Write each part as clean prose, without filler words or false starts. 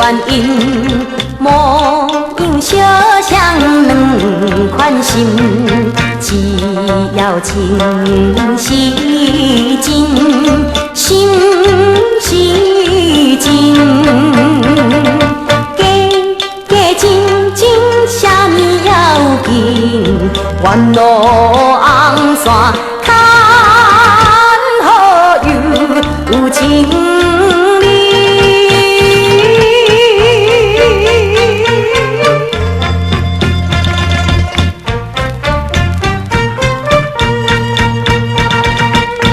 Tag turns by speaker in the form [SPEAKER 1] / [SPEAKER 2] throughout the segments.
[SPEAKER 1] 原因，模样小像两款心，只要情是真，心是真，假真真啥物要紧，原路红线看好有情理。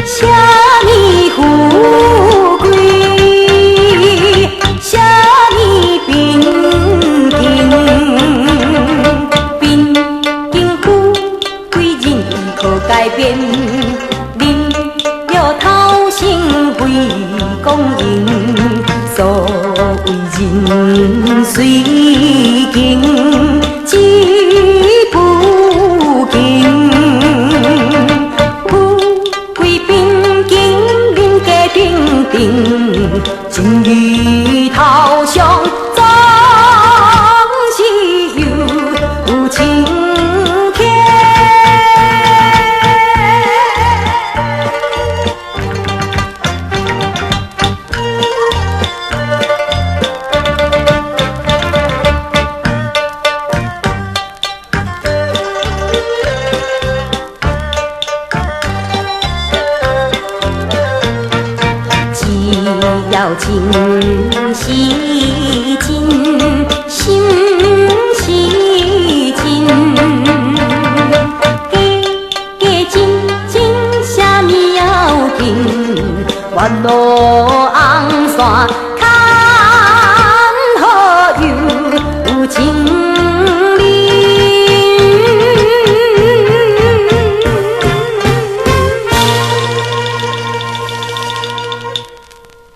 [SPEAKER 1] 啥物富贵，啥物平静，平静富贵人可改变，忍了偷生为公营，所谓人随境，志不惊。情义头上总是有情天。只要情是真，心是真，假真真啥物要紧，原路红线。